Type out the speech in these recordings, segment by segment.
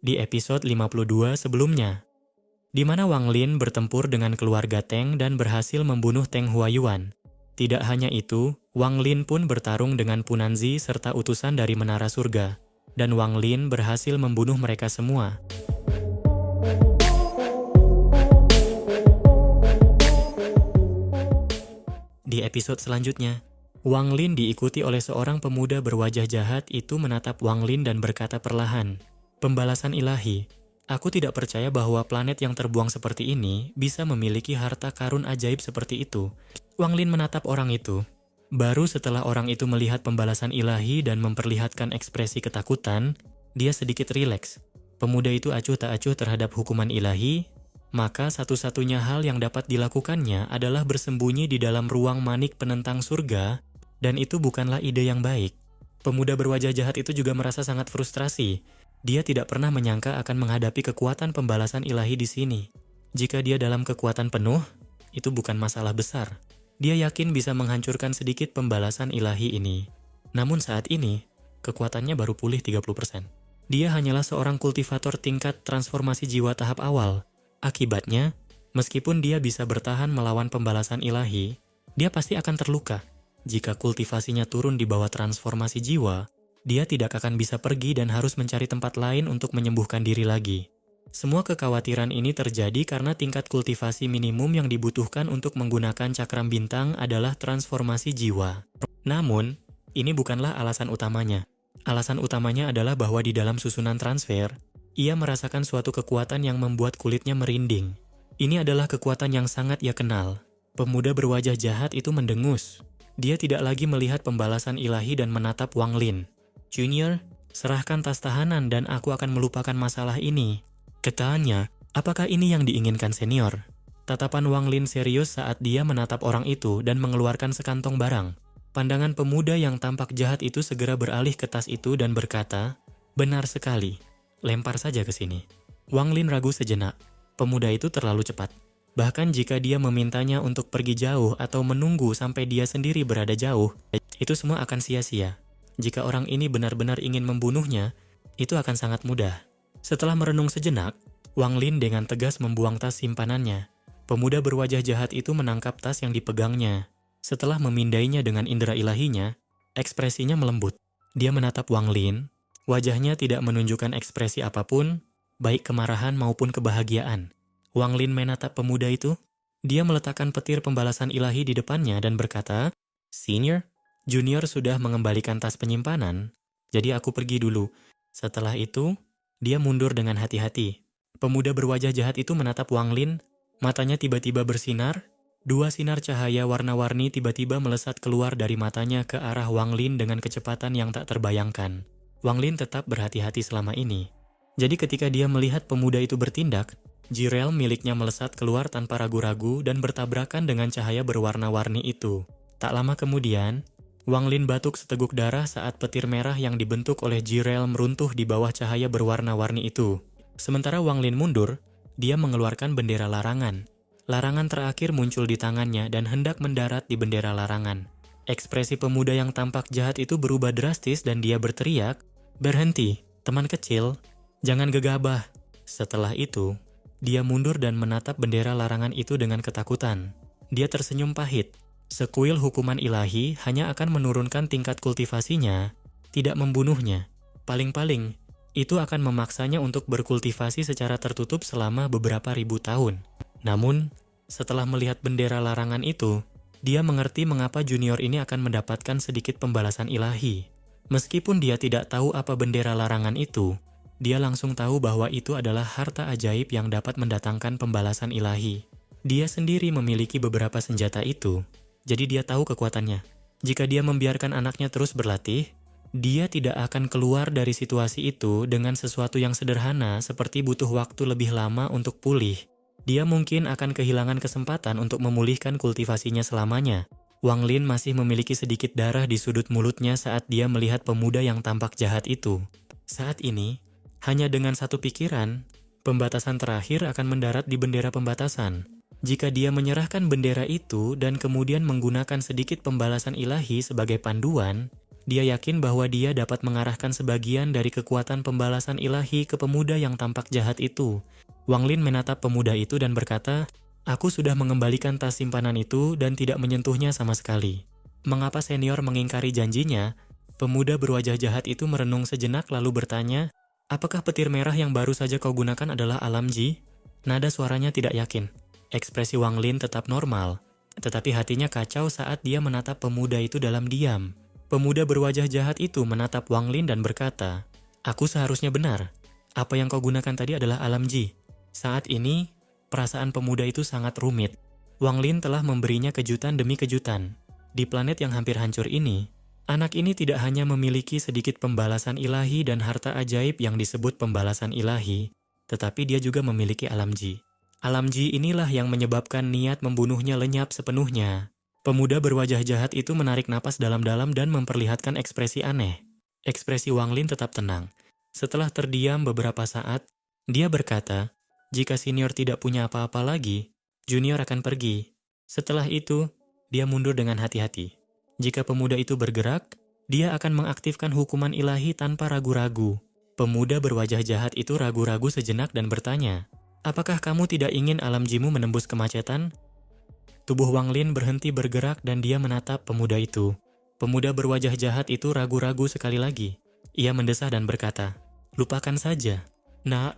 di episode 52 sebelumnya, di mana Wang Lin bertempur dengan keluarga Teng dan berhasil membunuh Teng Huayuan. Tidak hanya itu, Wang Lin pun bertarung dengan Punanzi serta utusan dari Menara Surga, dan Wang Lin berhasil membunuh mereka semua. Di episode selanjutnya, Wang Lin diikuti oleh seorang pemuda berwajah jahat itu menatap Wang Lin dan berkata perlahan, "Pembalasan ilahi, aku tidak percaya bahwa planet yang terbuang seperti ini bisa memiliki harta karun ajaib seperti itu." Wang Lin menatap orang itu. Baru setelah orang itu melihat pembalasan ilahi dan memperlihatkan ekspresi ketakutan, dia sedikit rileks. Pemuda itu acuh tak acuh terhadap hukuman ilahi, maka satu-satunya hal yang dapat dilakukannya adalah bersembunyi di dalam ruang manik penentang surga, dan itu bukanlah ide yang baik. Pemuda berwajah jahat itu juga merasa sangat frustrasi. Dia tidak pernah menyangka akan menghadapi kekuatan pembalasan ilahi di sini. Jika dia dalam kekuatan penuh, itu bukan masalah besar. Dia yakin bisa menghancurkan sedikit pembalasan ilahi ini. Namun saat ini, kekuatannya baru pulih 30%. Dia hanyalah seorang kultivator tingkat transformasi jiwa tahap awal. Akibatnya, meskipun dia bisa bertahan melawan pembalasan ilahi, dia pasti akan terluka. Jika kultivasinya turun di bawah transformasi jiwa, dia tidak akan bisa pergi dan harus mencari tempat lain untuk menyembuhkan diri lagi. Semua kekhawatiran ini terjadi karena tingkat kultivasi minimum yang dibutuhkan untuk menggunakan cakram bintang adalah transformasi jiwa. Namun, ini bukanlah alasan utamanya. Alasan utamanya adalah bahwa di dalam susunan transfer, ia merasakan suatu kekuatan yang membuat kulitnya merinding. Ini adalah kekuatan yang sangat ia kenal. Pemuda berwajah jahat itu mendengus. Dia tidak lagi melihat pembalasan ilahi dan menatap Wang Lin. "Junior, serahkan tas tahanan dan aku akan melupakan masalah ini." Kataannya, apakah ini yang diinginkan senior? Tatapan Wang Lin serius saat dia menatap orang itu dan mengeluarkan sekantong barang. Pandangan pemuda yang tampak jahat itu segera beralih ke tas itu dan berkata, "Benar sekali. Lempar saja ke sini." Wang Lin ragu sejenak. Pemuda itu terlalu cepat. Bahkan jika dia memintanya untuk pergi jauh atau menunggu sampai dia sendiri berada jauh, itu semua akan sia-sia. Jika orang ini benar-benar ingin membunuhnya, itu akan sangat mudah. Setelah merenung sejenak, Wang Lin dengan tegas membuang tas simpanannya. Pemuda berwajah jahat itu menangkap tas yang dipegangnya. Setelah memindainya dengan indera ilahinya, ekspresinya melembut. Dia menatap Wang Lin. Wajahnya tidak menunjukkan ekspresi apapun, baik kemarahan maupun kebahagiaan. Wang Lin menatap pemuda itu. Dia meletakkan petir pembalasan ilahi di depannya dan berkata, "Senior, Junior sudah mengembalikan tas penyimpanan, jadi aku pergi dulu." Setelah itu, dia mundur dengan hati-hati. Pemuda berwajah jahat itu menatap Wang Lin. Matanya tiba-tiba bersinar. Dua sinar cahaya warna-warni tiba-tiba melesat keluar dari matanya ke arah Wang Lin dengan kecepatan yang tak terbayangkan. Wang Lin tetap berhati-hati selama ini. Jadi ketika dia melihat pemuda itu bertindak, Jirel miliknya melesat keluar tanpa ragu-ragu dan bertabrakan dengan cahaya berwarna-warni itu. Tak lama kemudian, Wang Lin batuk seteguk darah saat petir merah yang dibentuk oleh Jirel meruntuh di bawah cahaya berwarna-warni itu. Sementara Wang Lin mundur, dia mengeluarkan bendera larangan. Larangan terakhir muncul di tangannya dan hendak mendarat di bendera larangan. Ekspresi pemuda yang tampak jahat itu berubah drastis dan dia berteriak, "Berhenti, teman kecil, jangan gegabah." Setelah itu, dia mundur dan menatap bendera larangan itu dengan ketakutan. Dia tersenyum pahit. Sekuil hukuman ilahi hanya akan menurunkan tingkat kultivasinya, tidak membunuhnya. Paling-paling, itu akan memaksanya untuk berkultivasi secara tertutup selama beberapa ribu tahun. Namun, setelah melihat bendera larangan itu, dia mengerti mengapa junior ini akan mendapatkan sedikit pembalasan ilahi. Meskipun dia tidak tahu apa bendera larangan itu, dia langsung tahu bahwa itu adalah harta ajaib yang dapat mendatangkan pembalasan ilahi. Dia sendiri memiliki beberapa senjata itu, jadi dia tahu kekuatannya. Jika dia membiarkan anaknya terus berlatih, dia tidak akan keluar dari situasi itu dengan sesuatu yang sederhana seperti butuh waktu lebih lama untuk pulih. Dia mungkin akan kehilangan kesempatan untuk memulihkan kultivasinya selamanya. Wang Lin masih memiliki sedikit darah di sudut mulutnya saat dia melihat pemuda yang tampak jahat itu. Saat ini, hanya dengan satu pikiran, pembatasan terakhir akan mendarat di bendera pembatasan. Jika dia menyerahkan bendera itu dan kemudian menggunakan sedikit pembalasan ilahi sebagai panduan, Dia yakin bahwa dia dapat mengarahkan sebagian dari kekuatan pembalasan ilahi ke pemuda yang tampak jahat itu. Wang Lin menatap pemuda itu dan berkata, "Aku sudah mengembalikan tas simpanan itu dan tidak menyentuhnya sama sekali." Mengapa senior mengingkari janjinya? Pemuda berwajah jahat itu merenung sejenak lalu bertanya, "Apakah petir merah yang baru saja kau gunakan adalah Alamji?" Nada suaranya tidak yakin. Ekspresi Wang Lin tetap normal, tetapi hatinya kacau saat dia menatap pemuda itu dalam diam. Pemuda berwajah jahat itu menatap Wang Lin dan berkata, "Aku seharusnya benar. Apa yang kau gunakan tadi adalah Alamji." Saat ini, perasaan pemuda itu sangat rumit. Wang Lin telah memberinya kejutan demi kejutan. Di planet yang hampir hancur ini, anak ini tidak hanya memiliki sedikit pembalasan ilahi dan harta ajaib yang disebut pembalasan ilahi, tetapi dia juga memiliki Alamji. Alamji inilah yang menyebabkan niat membunuhnya lenyap sepenuhnya. Pemuda berwajah jahat itu menarik napas dalam-dalam dan memperlihatkan ekspresi aneh. Ekspresi Wang Lin tetap tenang. Setelah terdiam beberapa saat, dia berkata, "Jika senior tidak punya apa-apa lagi, junior akan pergi." Setelah itu, dia mundur dengan hati-hati. Jika pemuda itu bergerak, dia akan mengaktifkan hukuman ilahi tanpa ragu-ragu. Pemuda berwajah jahat itu ragu-ragu sejenak dan bertanya, "Apakah kamu tidak ingin Alamjimu menembus kemacetan?" Tubuh Wang Lin berhenti bergerak dan dia menatap pemuda itu. Pemuda berwajah jahat itu ragu-ragu sekali lagi. Ia mendesah dan berkata, "Lupakan saja. Nak,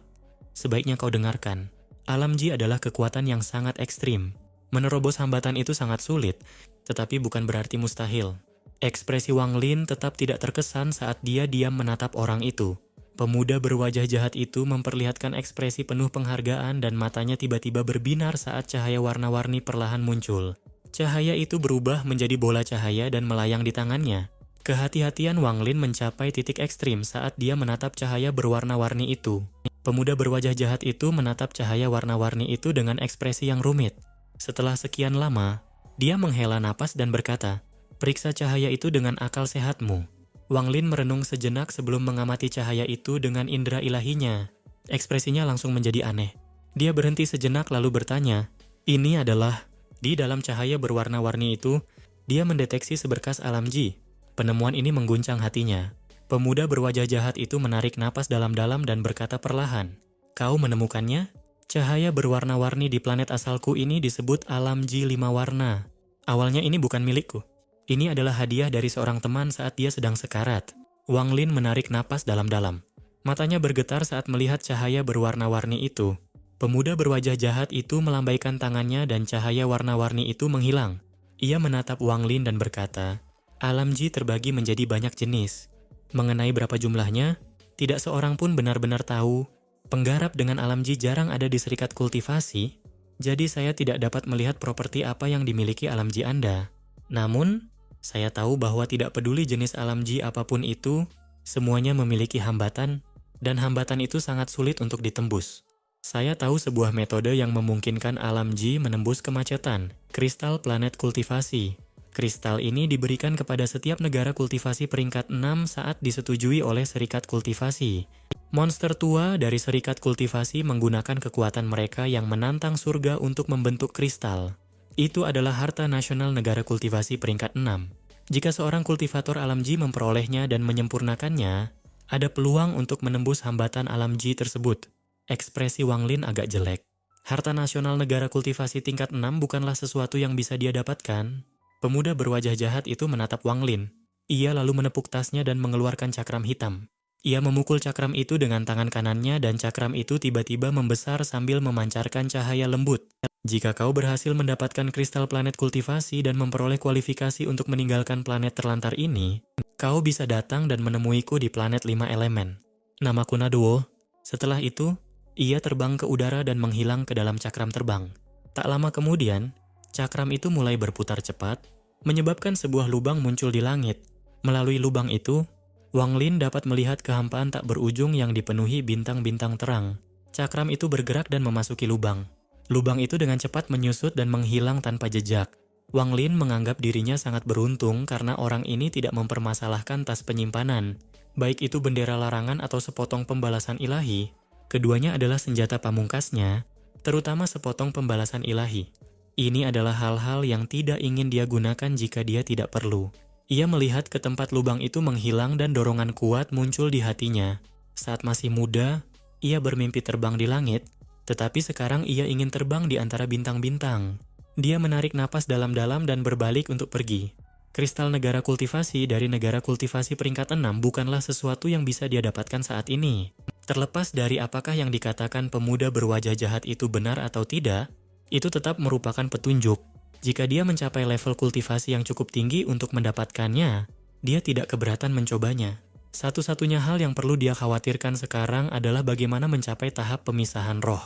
sebaiknya kau dengarkan. Alamji adalah kekuatan yang sangat ekstrim. Menerobos hambatan itu sangat sulit, tetapi bukan berarti mustahil." Ekspresi Wang Lin tetap tidak terkesan saat dia diam menatap orang itu. Pemuda berwajah jahat itu memperlihatkan ekspresi penuh penghargaan dan matanya tiba-tiba berbinar saat cahaya warna-warni perlahan muncul. Cahaya itu berubah menjadi bola cahaya dan melayang di tangannya. Kehati-hatian Wang Lin mencapai titik ekstrim saat dia menatap cahaya berwarna-warni itu. Pemuda berwajah jahat itu menatap cahaya warna-warni itu dengan ekspresi yang rumit. Setelah sekian lama, dia menghela napas dan berkata, "Periksa cahaya itu dengan akal sehatmu." Wang Lin merenung sejenak sebelum mengamati cahaya itu dengan indera ilahinya. Ekspresinya langsung menjadi aneh. Dia berhenti sejenak lalu bertanya, "Ini adalah..." Di dalam cahaya berwarna-warni itu, dia mendeteksi seberkas Alamji. Penemuan ini mengguncang hatinya. Pemuda berwajah jahat itu menarik napas dalam-dalam dan berkata perlahan, "Kau menemukannya? Cahaya berwarna-warni di planet asalku ini disebut Alamji 5 warna. Awalnya ini bukan milikku. Ini adalah hadiah dari seorang teman saat dia sedang sekarat." Wang Lin menarik napas dalam-dalam. Matanya bergetar saat melihat cahaya berwarna-warni itu. Pemuda berwajah jahat itu melambaikan tangannya dan cahaya warna-warni itu menghilang. Ia menatap Wang Lin dan berkata, "Alamji terbagi menjadi banyak jenis. Mengenai berapa jumlahnya, tidak seorang pun benar-benar tahu. Penggarap dengan Alamji jarang ada di serikat kultivasi, jadi saya tidak dapat melihat properti apa yang dimiliki Alamji Anda. Namun, saya tahu bahwa tidak peduli jenis Alamji apapun itu, semuanya memiliki hambatan, dan hambatan itu sangat sulit untuk ditembus. Saya tahu sebuah metode yang memungkinkan Alamji menembus kemacetan, kristal planet kultivasi. Kristal ini diberikan kepada setiap negara kultivasi peringkat 6 saat disetujui oleh serikat kultivasi. Monster tua dari serikat kultivasi menggunakan kekuatan mereka yang menantang surga untuk membentuk kristal. Itu adalah harta nasional negara kultivasi peringkat 6. Jika seorang kultivator Alamji memperolehnya dan menyempurnakannya, ada peluang untuk menembus hambatan Alamji tersebut. Ekspresi Wang Lin agak jelek. Harta nasional negara kultivasi tingkat 6 bukanlah sesuatu yang bisa dia dapatkan. Pemuda berwajah jahat itu menatap Wang Lin. Ia lalu menepuk tasnya dan mengeluarkan cakram hitam. Ia memukul cakram itu dengan tangan kanannya dan cakram itu tiba-tiba membesar sambil memancarkan cahaya lembut. "Jika kau berhasil mendapatkan kristal planet kultivasi dan memperoleh kualifikasi untuk meninggalkan planet terlantar ini, kau bisa datang dan menemuiku di planet 5 elemen. Namaku Naduo." Setelah itu, ia terbang ke udara dan menghilang ke dalam cakram terbang. Tak lama kemudian, cakram itu mulai berputar cepat, menyebabkan sebuah lubang muncul di langit. Melalui lubang itu, Wang Lin dapat melihat kehampaan tak berujung yang dipenuhi bintang-bintang terang. Cakram itu bergerak dan memasuki lubang. Lubang itu dengan cepat menyusut dan menghilang tanpa jejak. Wang Lin menganggap dirinya sangat beruntung karena orang ini tidak mempermasalahkan tas penyimpanan. Baik itu bendera larangan atau sepotong pembalasan ilahi, keduanya adalah senjata pamungkasnya, terutama sepotong pembalasan ilahi. Ini adalah hal-hal yang tidak ingin dia gunakan jika dia tidak perlu. Ia melihat ke tempat lubang itu menghilang dan dorongan kuat muncul di hatinya. Saat masih muda, ia bermimpi terbang di langit, tetapi sekarang ia ingin terbang di antara bintang-bintang. Dia menarik napas dalam-dalam dan berbalik untuk pergi. Kristal negara kultivasi dari negara kultivasi peringkat 6 bukanlah sesuatu yang bisa dia dapatkan saat ini. Terlepas dari apakah yang dikatakan pemuda berwajah jahat itu benar atau tidak, itu tetap merupakan petunjuk. Jika dia mencapai level kultivasi yang cukup tinggi untuk mendapatkannya, dia tidak keberatan mencobanya. Satu-satunya hal yang perlu dia khawatirkan sekarang adalah bagaimana mencapai tahap pemisahan roh.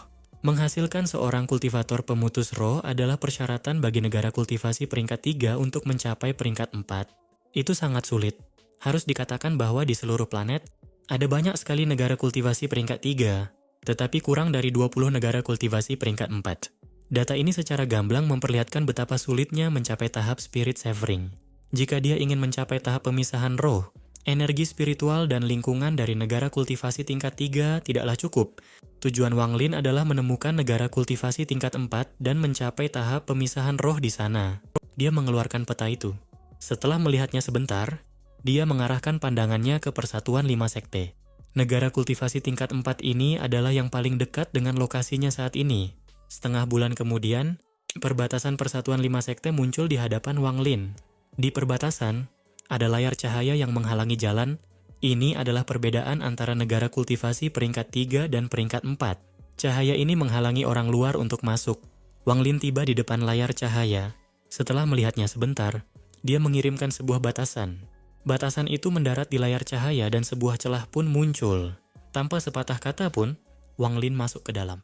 Menghasilkan seorang kultivator pemutus roh adalah persyaratan bagi negara kultivasi peringkat 3 untuk mencapai peringkat 4. Itu sangat sulit. Harus dikatakan bahwa di seluruh planet, ada banyak sekali negara kultivasi peringkat 3, tetapi kurang dari 20 negara kultivasi peringkat 4. Data ini secara gamblang memperlihatkan betapa sulitnya mencapai tahap spirit severing. Jika dia ingin mencapai tahap pemisahan roh, energi spiritual dan lingkungan dari negara kultivasi tingkat 3 tidaklah cukup. Tujuan Wang Lin adalah menemukan negara kultivasi tingkat 4 dan mencapai tahap pemisahan roh di sana. Dia mengeluarkan peta itu. Setelah melihatnya sebentar, dia mengarahkan pandangannya ke persatuan 5 sekte. Negara kultivasi tingkat 4 ini adalah yang paling dekat dengan lokasinya saat ini. Setengah bulan kemudian, perbatasan persatuan 5 sekte muncul di hadapan Wang Lin. Di perbatasan, ada layar cahaya yang menghalangi jalan. Ini adalah perbedaan antara negara kultivasi peringkat 3 dan peringkat 4. Cahaya ini menghalangi orang luar untuk masuk. Wang Lin tiba di depan layar cahaya. Setelah melihatnya sebentar, dia mengirimkan sebuah batasan. Batasan itu mendarat di layar cahaya dan sebuah celah pun muncul. Tanpa sepatah kata pun, Wang Lin masuk ke dalam.